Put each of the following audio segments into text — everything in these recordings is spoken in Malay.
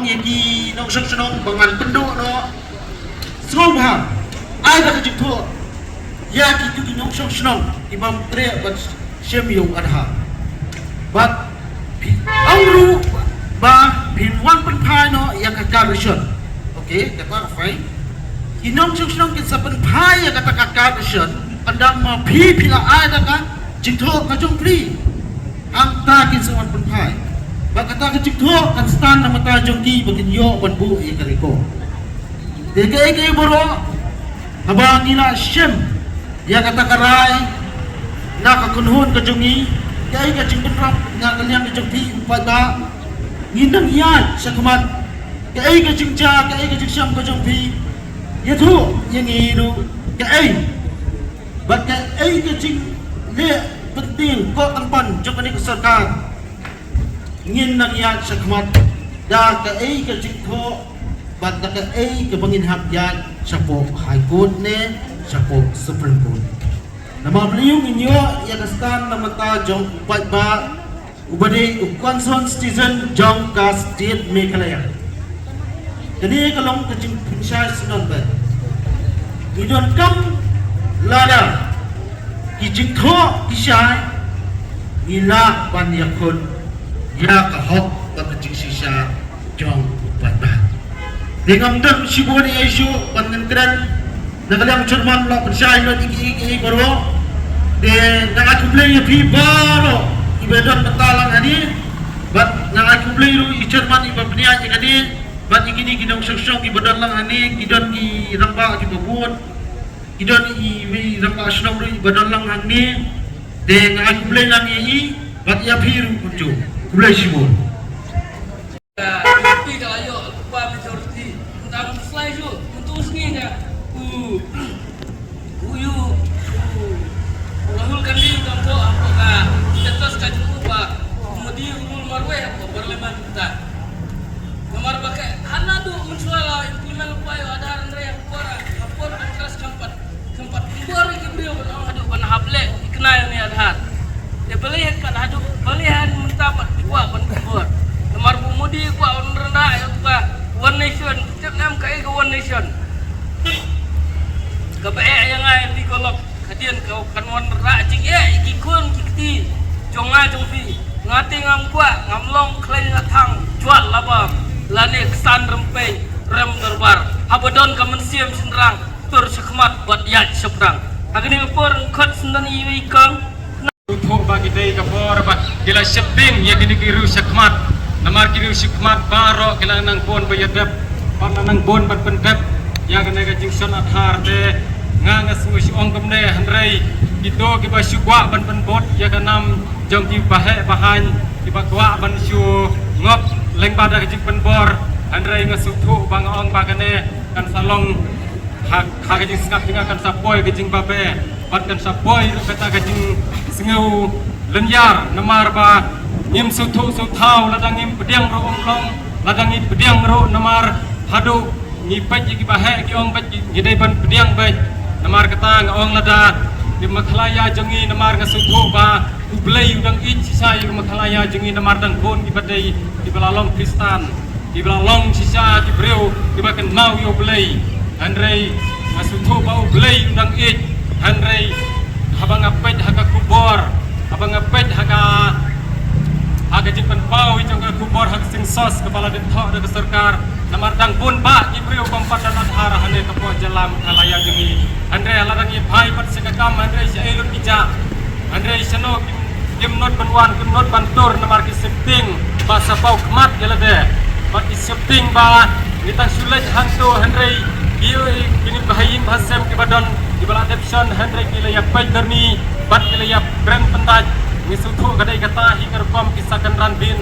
yang di nong senong bangan penduk no semua baham ai dah kejut ya kita di nong senong imam teriak bat syamiu adha bat angru ba pinwan penpai no yang kakar resion okey kata fine di nong senong kita penpai yang kata kakar resion andang ma pila ai dah kan jingtho kajong pri angta kin sewan penpai bakata kecikho kan stan nama ta jongki bagin yo ban bu e kariko deke boro abang ila shem ya kata karai na ka kunhun ka jongi kai ka jingbenrap nga kalyang ka jongki upada nginang yan sa kumat kai ka jingja kai ka jingsam ka jongpi yathu yang iru kai bat kai ka jing le penting ko tampan jong ni sarkar ngin nang yan sa kamat da ka ay ka jikho bat da ka ay ka bangin habyan sa po high court ne sa po supreme court na mabliyong inyo ya kastan na mata jong upat ba ubade concerned citizen jong ka state mekalaya kani kalong ka jing pinsya sunan ba idon kam lada ki jikho kisay ila ban yakun ya kahok bakajing sisa jong upata dengan dam sibuni isu penentran nagalang cerman la persai lo iki baro de nak kumplay pi baro ibadan matalang ani bat nak kumplay ru cerman ibabnian ani bat ikini kinong songsong ibadan lang ani kidon ki ramba ki babun kidon i ramba asnong ru ibadan lang ani de nak kumplay lang i bat ya piru kunjo mulai sibuk. Tapi kalau yo lupa majority, tentang slide yo untuk sini ya. Uyu, ulahulkan diri kamu apakah tetes kaji ubah, kemudian umur marwah apa parlemen kita. Nomor pakai hana tu mensuala implement lupa yo ada andre yang kuara, lapor keras keempat kuara kibrio berawal ada ban hable ikenal ni ada. Dia belihan kan hadu belihan mendapat dua penbor. Nomor pemudi kuat orang rendah itu kuat one nation. Setiap nam kai ke one nation. Kebaik yang ai di kolok kadian kau kan one rendah cik ikikun kikti jonga jongfi ngati ngam kuat ngamlong klain latang jual labam lane kesan rempai rem derbar habadon kamen siam senderang tur sekmat buat yat seberang. Agni ngepor ngkot sendan iwi kang Untuk bagi day kapor ba kila shipping ya kini kiru sakmat namar kiru sakmat baro kila nang bon bayadap parna nang bon ban pendap ya kena ka jingson athar te nga ngus ong kamne handrai itu kiba syukwa ban penbot ya kanam jong ki bahe bahan kiba kwa ban syu ngop leng pada ka jing penbor handrai ngasuthu bang ong bagane kan salong hak ka jing skap tinga kan sapoy ka jing babe patkan sapoy kata ka jing sengau lenyar namar ba ngim suthu suthau ladang ngim pediang ro omlong ladang ngim pediang ro namar hadu ngi paj ki bahe ki ong paj ngi dai ban pediang baj namar kata ngong lada di makhlaya jengi namar ngasuthu ba ublei udang ich sisa yu makhlaya jengi namar dang bon ki badai di belalong kristan di belalong sisa di breu di bakan mau yo blei andrei ngasuthu ba ublei udang ich andrei abang ngapet haga kubor abang ngapet haga jimpan pau icong ke kubor hak sing sos kepala dentok dari serkar namar dang pun ba ibriu kompat dan adhar hane kepo jalam kalaya jengi andre alarang i bhai pat sekakam andre sailun ija andre seno kimnot banwan kimnot bantur namar ki septing ba sapau kmat gelade ba ki septing ba nitang sulaj hantu andre kini bahayim bahasem ke badan di bala adoption handrek nilai pai terni bat nilai brand pentaj misuthu kadai kata hingga kom kisakan ranbin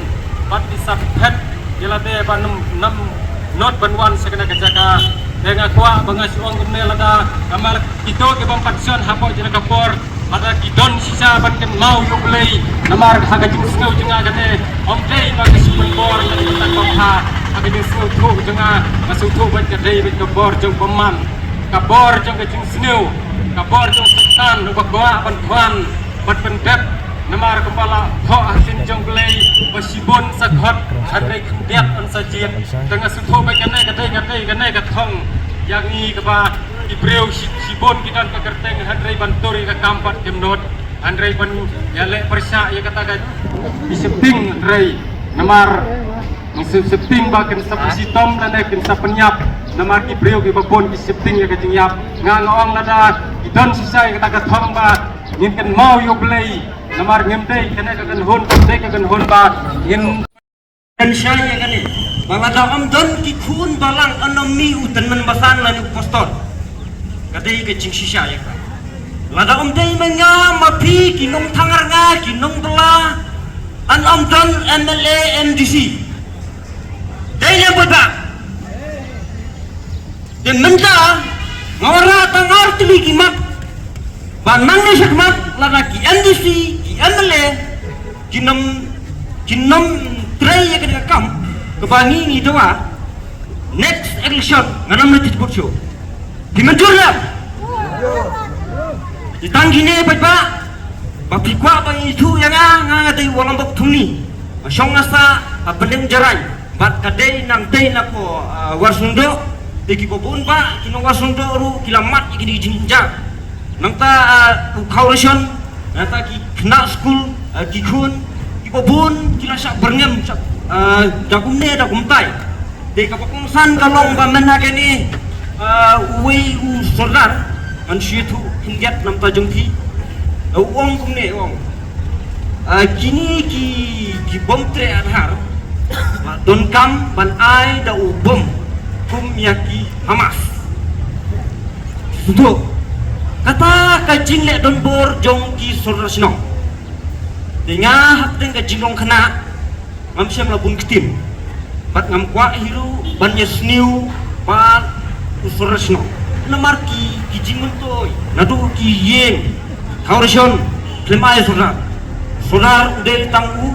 bat kisah pet gelade ba nam not banwan sekena kejaka dengan kuah bangas uang gumne lada amal itu ke pampatson hapo jena kapor ada kidon sisa ban ken mau yo play namar haga jing sengau jenga kate om dei ba kesupun bor dari kota komha haga jing sengau thu jenga masuthu ban kadai ban kapor jeng peman kabor jeng ke jing sengau kabor jeng setan ubak bawa ban ban ban pendep namar kepala ho hasin jonglei basibon sakhot hadai khdiat an sajit tengah sutho bai kanai kathong yang ni keba ibreu sibon kidan pakerteng hadai banturi ka kampat kemnot andrei ban yale persa ya kata ka diseping andrei namar seping bakin sapusi tom dan ekin sapenyap namar ibreu ki babon ki seping ya kajing yap ngangong nada idon sisai kata kathong ba ngin mau yo blei namar ngemdei kena kagan hon ba ngin dan saya kan ni balada amdan ki khun balang anomi utan man basan lan postor kadai ke jing sisa ya kan lada amdei menga mapi ki nong thangar nga ki nong bela an amdan MLA MDC dai ne boda de menta ngora tangar tili ki mak banang ne sakmat lada ki MDC ki MLA kinam tray ya kena kam kebangi ni doa next election nganam na tit show dimanjur lah ditanggi ne ba pikwa ba itu yang ngadai walang bok thuni song asa pendeng jarai bat kadai nang tei na ko warsundo deki bobun ba kino warsundo ru kilamat iki jinja nang ta kaurison nata ki kena school ki khun kobun kila sak berngem sak dakumne dakumtai de kapakungsan kalong bamena kini uwi u solar an shitu hingyat nam ta jongki uong kumne uong kini ki bom tre adhar don kam ban ai da u bom kum yaki Hamas untuk kata kajing le don bor jongki solar sinong dengan hak dengan jinglong kena ngam siam labun ketim bat ngam kwa hiru ban yesniu pat usurasno namar ki jingun toy nadu ki yeng kaurison klemai sonar udah tanggu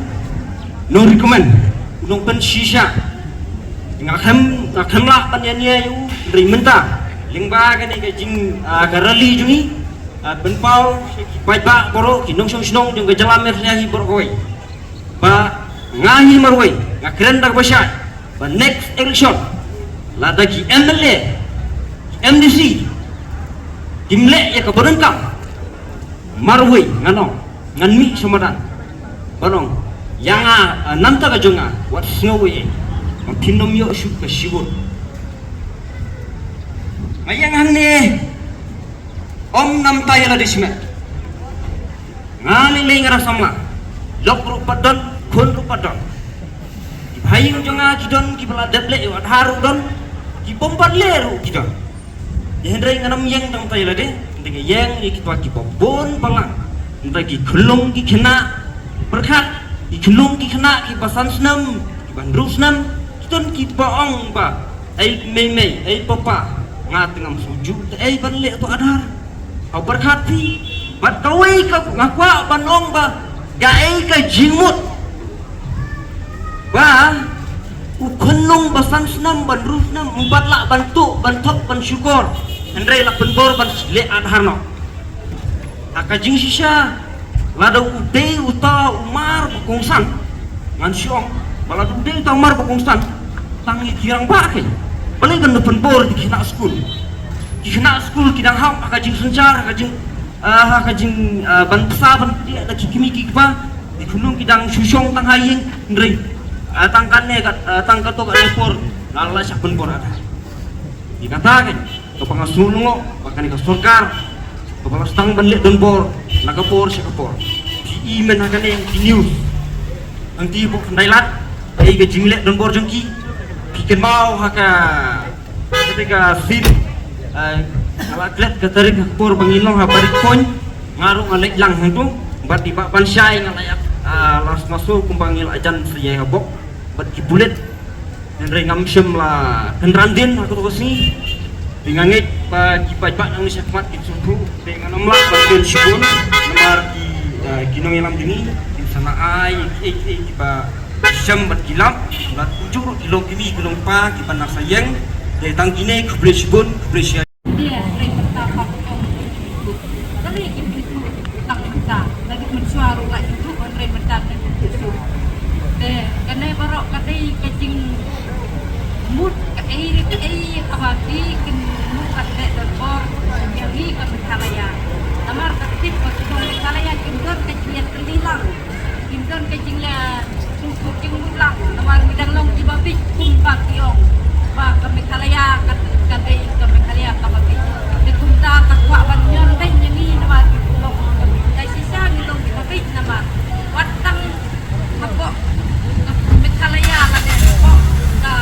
no recommend unong pen sisa ngakhem lah pan yania yu dari menta lingba kan ke jing garali juni benpau baik ba boro kinong song jeung gejala mernya hi boroi ba ngahi marwai ngakren dak basya ba next election lada ki MLA MDC dimle ya kabaran kam marwai nganong nganmi samadan banong yang nanta ka jonga wat snowi kinom yo shu ka shibur mayang hanne om nam tayala disme ngali lengar samla lok rupadon kun rupadon hayung jonga kidon ki bala deble wat haru don ki bombar leru kidon hendrai nganam yang nam tayala de ndenge yang ki twa ki bon balang ndai ki khulung ki khena berkat ki khulung ki khena ki pasan snam ki bandru snam kidon ki baong ba ai mei ai papa ngatengam suju ai banle to adhar au berkati bat kawai ka ngakwa banong ba gae ka jimut ba ukunung basang senam ban rusnam umpat la bantu bantok ban syukur hendrai la penbor ban le adharno akajing sisa lada ude uta umar bukungsan ngan syong bala ude uta umar bukungsan tangi kirang ba ke balik kan penbor di kina school kina school kidang ham akajing sencar akajing bantsa ban dia ada kimi kikba di gunung kidang susong tang haying ndrei tangkanne tangka to ka repor lala sak penbor ada dikatakan to pangasulungo bakani ka sorkar to pangastang banle don bor nakapor sakapor di imen hakane yang di news ang tibok ndailat ai ga jingle don bor jongki kiken mau haka ketika sim alat katarik por bangilong habarik pon ngarung alek lang hantu bat di bak bansai ngalayak las masuk kumbangil ajan sejai habok bat kibulet dan rengam syem la kenrandin aku to sini dingangit pa kipai-pak nang sekmat kitsuku dengan nomla bagian syukun nomor kinong ilam dini di sana ai kiba syem bat kilap bat ujur kilo kimi kilong pa kiba nasayeng dari tangkine keble syukun keble dia sering bertapa tapi itu tak bisa lagi mensuaru lagi itu mut ai kabati kin mukat le bor yang hi ka Methalaya namar ka tip ko tong Methalaya kindor ka jian kelilang kindor ka jingla suku jinglang namar midang long di babi kumpa kiong ba ka Methalaya ka dei ka Methalaya ka babi de kumta ka kwa wan nyon dai nyangi namar long dai sisa ni long di babi namar watang hapo Methalaya la de ko ka